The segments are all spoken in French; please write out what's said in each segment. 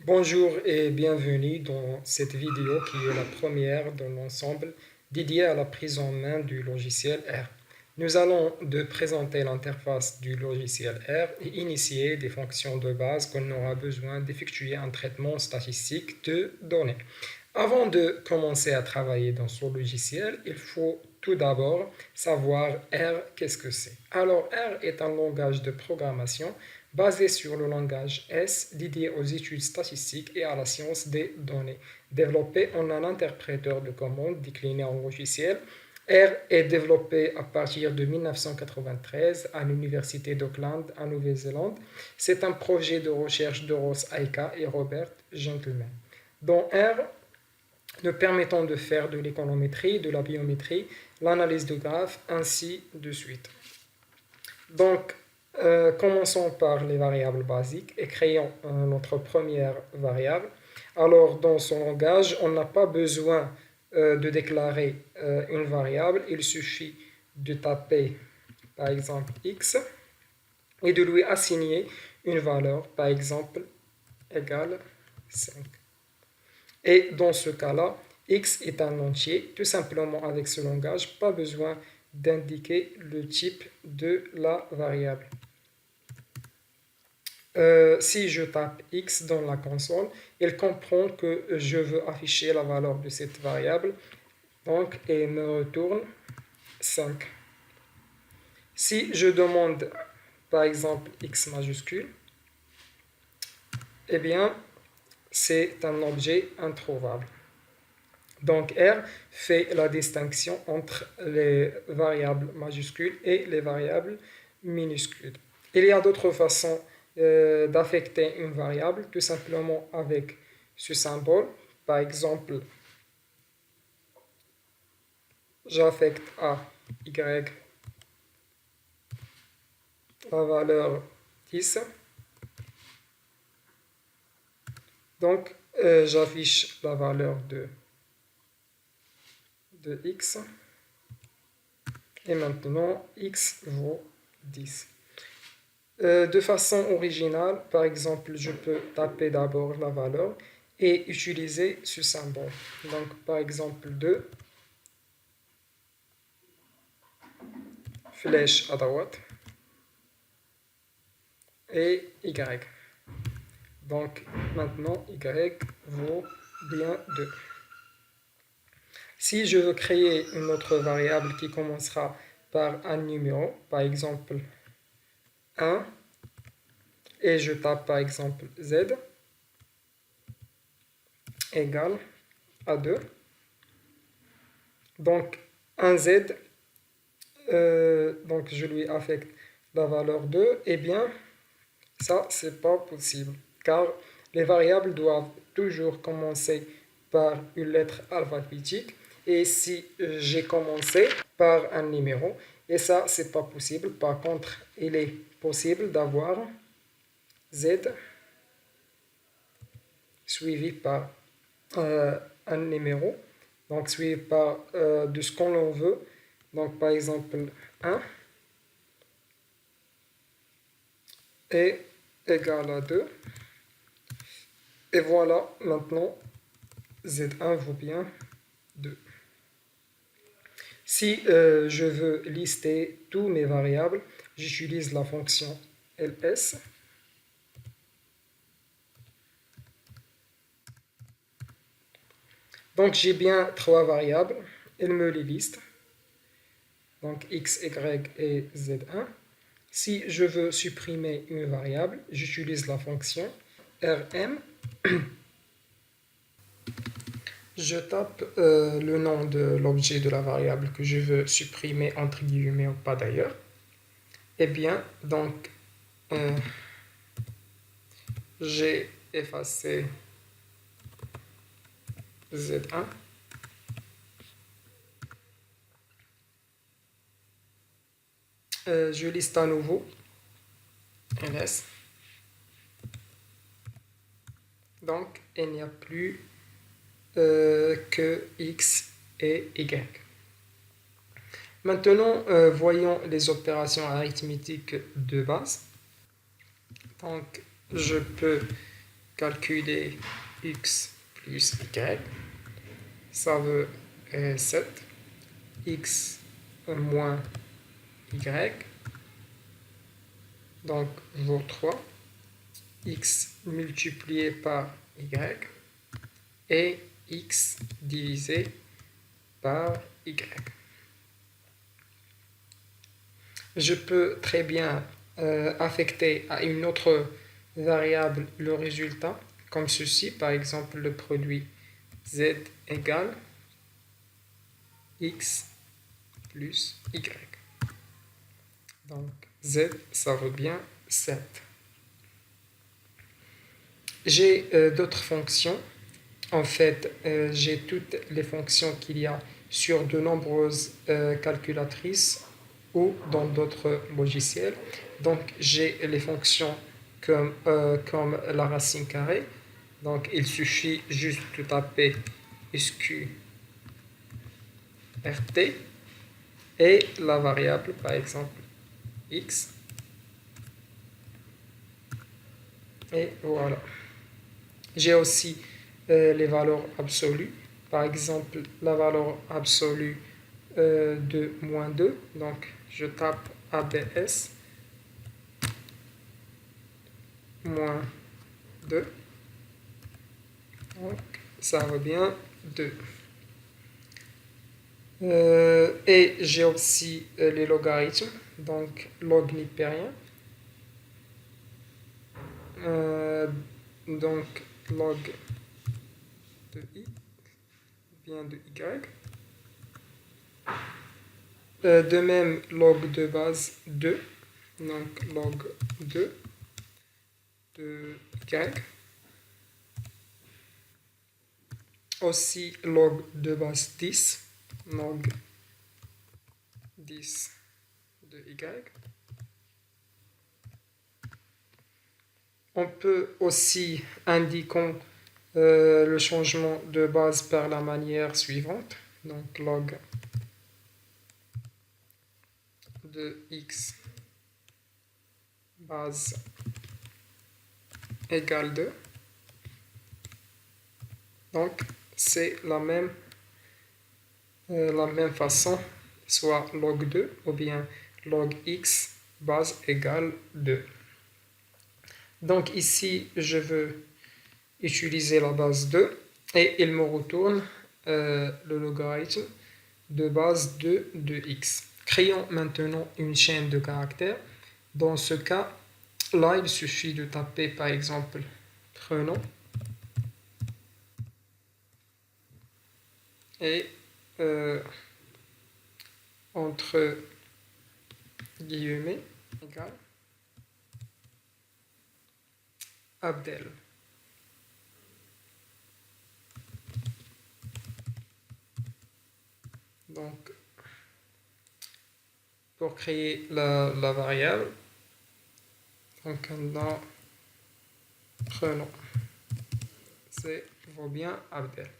Bonjour et bienvenue dans cette vidéo qui est la première dans l'ensemble dédiée à la prise en main du logiciel R. Nous allons de présenter l'interface du logiciel R et initier des fonctions de base qu'on aura besoin d'effectuer un traitement statistique de données. Avant de commencer à travailler dans ce logiciel, il faut tout d'abord savoir R, qu'est-ce que c'est. Alors R est un langage de programmation basé sur le langage S dédié aux études statistiques et à la science des données, développé en un interpréteur de commandes décliné en logiciel. R est développé à partir de 1993 à l'Université d'Auckland en Nouvelle-Zélande. C'est un projet de recherche de Ross Aika et Robert Gentleman. Dans R, nous permettant de faire de l'économétrie, de la biométrie, l'analyse de graphes, ainsi de suite. Donc, commençons par les variables basiques et créons notre première variable. Alors, dans son langage, on n'a pas besoin de déclarer une variable, il suffit de taper par exemple x et de lui assigner une valeur, par exemple égale 5. Et dans ce cas-là, x est un entier, tout simplement avec ce langage, pas besoin d'indiquer le type de la variable. Si je tape x dans la console, il comprend que je veux afficher la valeur de cette variable, donc et me retourne 5. Si je demande par exemple x majuscule, eh bien c'est un objet introuvable. Donc R fait la distinction entre les variables majuscules et les variables minuscules. Il y a d'autres façons d'affecter une variable, tout simplement avec ce symbole. Par exemple, j'affecte à y la valeur 10. Donc, j'affiche la valeur de x. Et maintenant, x vaut 10. De façon originale, par exemple, je peux taper d'abord la valeur et utiliser ce symbole. Donc, par exemple, 2, flèche à droite, et y. Donc, maintenant, y vaut bien 2. Si je veux créer une autre variable qui commencera par un numéro, par exemple 1, et je tape par exemple z égale à 2. Donc, un z, donc je lui affecte la valeur 2, eh bien, ça, c'est pas possible, car les variables doivent toujours commencer par une lettre alphabétique, et si j'ai commencé par un numéro, et ça, c'est pas possible. Par contre, il est possible d'avoir z suivi par un numéro, donc suivi par de ce qu'on l'on veut, donc par exemple 1 est égal à 2, et voilà, maintenant z1 vaut bien 2. Si je veux lister tous mes variables, j'utilise la fonction ls. Donc j'ai bien trois variables, elle me les liste, donc x, y et z1. Si je veux supprimer une variable, j'utilise la fonction rm. Je tape le nom de l'objet de la variable que je veux supprimer, entre guillemets ou pas d'ailleurs. Eh bien, donc, j'ai effacé z1. Je liste à nouveau ls. Donc, il n'y a plus que x et y. Maintenant, voyons les opérations arithmétiques de base. Donc, je peux calculer x plus y, ça veut 7, x moins y, donc vaut 3, x multiplié par y, et x divisé par y. Je peux très bien affecter à une autre variable le résultat, comme ceci, par exemple le produit z égale x plus y. Donc z, ça vaut bien 7. J'ai d'autres fonctions. En fait, j'ai toutes les fonctions qu'il y a sur de nombreuses calculatrices ou dans d'autres logiciels. Donc, j'ai les fonctions comme la racine carrée. Donc, il suffit juste de taper SQRT et la variable, par exemple, x. Et voilà. J'ai aussi les valeurs absolues. Par exemple, la valeur absolue de moins 2. Donc, je tape ABS moins 2. Donc, ça revient 2. Et j'ai aussi les logarithmes. Donc, log nipérien. Donc, log de i vient de y. De même, log de base 2. Donc, log 2 de y. Aussi, log de base 10. Log 10 de y. On peut aussi indiquer le changement de base par la manière suivante. Donc, log de x base égale 2. Donc, c'est la même façon, soit log 2 ou bien log x base égale 2. Donc, ici, je veux utiliser la base 2 et il me retourne le logarithme de base 2 de x. Créons maintenant une chaîne de caractères. Dans ce cas, là, il suffit de taper par exemple prénom et entre guillemets égale Abdel. Donc, pour créer la variable, donc dans prénom, c'est vaut bien Abdel.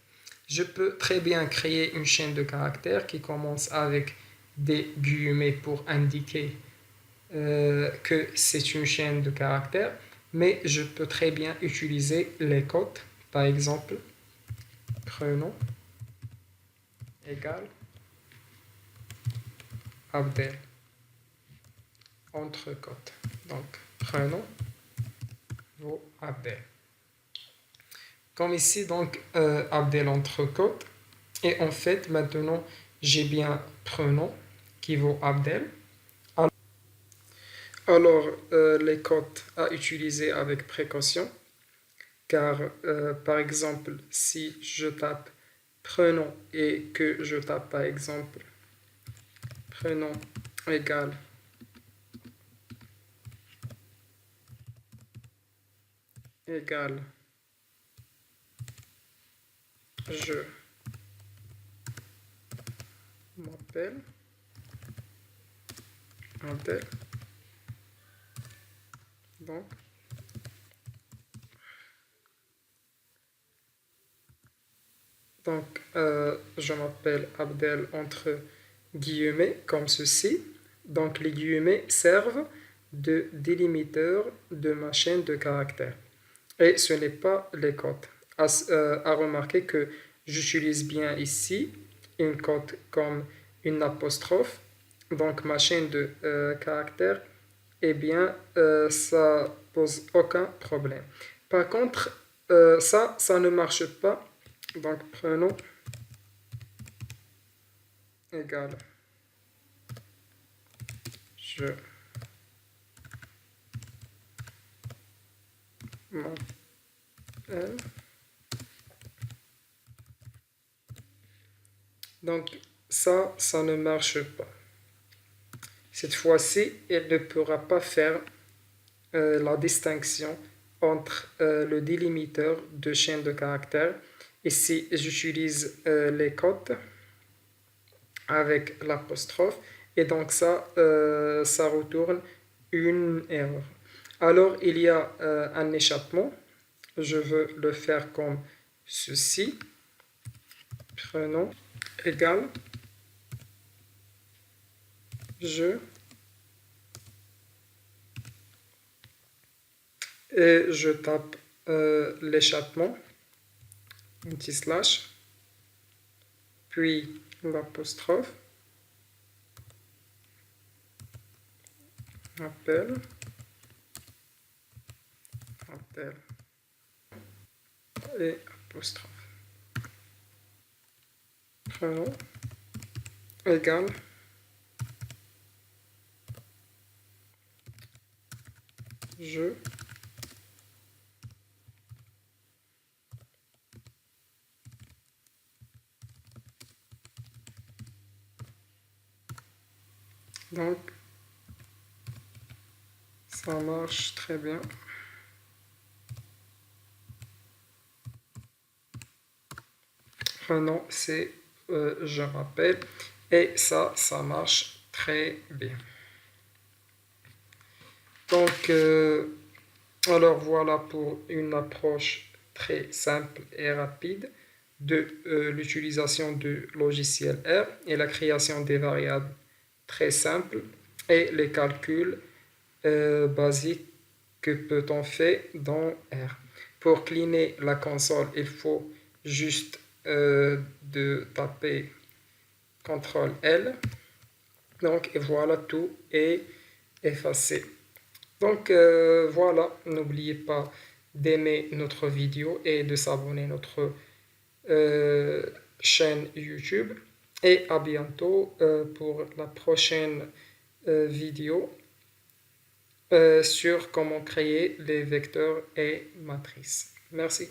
Je peux très bien créer une chaîne de caractères qui commence avec des guillemets pour indiquer que c'est une chaîne de caractères, mais je peux très bien utiliser les cotes, par exemple, prénom égale Abdel, entre cotes. Donc, prénom vaut Abdel. Comme ici, donc, Abdel entre cotes. Et en fait, maintenant, j'ai bien prénom qui vaut Abdel. Alors, les cotes à utiliser avec précaution, car par exemple, si je tape prénom et que je tape par exemple prénom égale je m'appelle Abdel. Donc, je m'appelle Abdel entre guillemets, comme ceci. Donc, les guillemets servent de délimiteurs de ma chaîne de caractères. et ce n'est pas les cotes. À remarquer que j'utilise bien ici une cote comme une apostrophe, donc ma chaîne de caractères, eh bien, ça pose aucun problème. Par contre, ça ne marche pas. Donc, prenons égal je m'appelle. Donc, ça ne marche pas. Cette fois-ci, elle ne pourra pas faire la distinction entre le délimiteur de chaîne de caractères. Ici, j'utilise les cotes avec l'apostrophe et donc ça retourne une erreur. Alors, il y a un échappement. Je veux le faire comme ceci. Prenons égal je et je tape l'échappement, un petit slash, puis l'apostrophe, appel, appel et apostrophe. Prenons égal je donc ça marche très bien. Prenons c'est je rappelle et ça marche très bien. Donc alors voilà pour une approche très simple et rapide de l'utilisation du logiciel R et la création des variables très simples et les calculs basiques que peut-on faire dans R. Pour cleaner la console, il faut juste de taper CTRL L. Donc et voilà, tout est effacé. Donc voilà, n'oubliez pas d'aimer notre vidéo et de s'abonner à notre euh, chaîne YouTube. Et à bientôt pour la prochaine vidéo sur comment créer les vecteurs et matrices. Merci.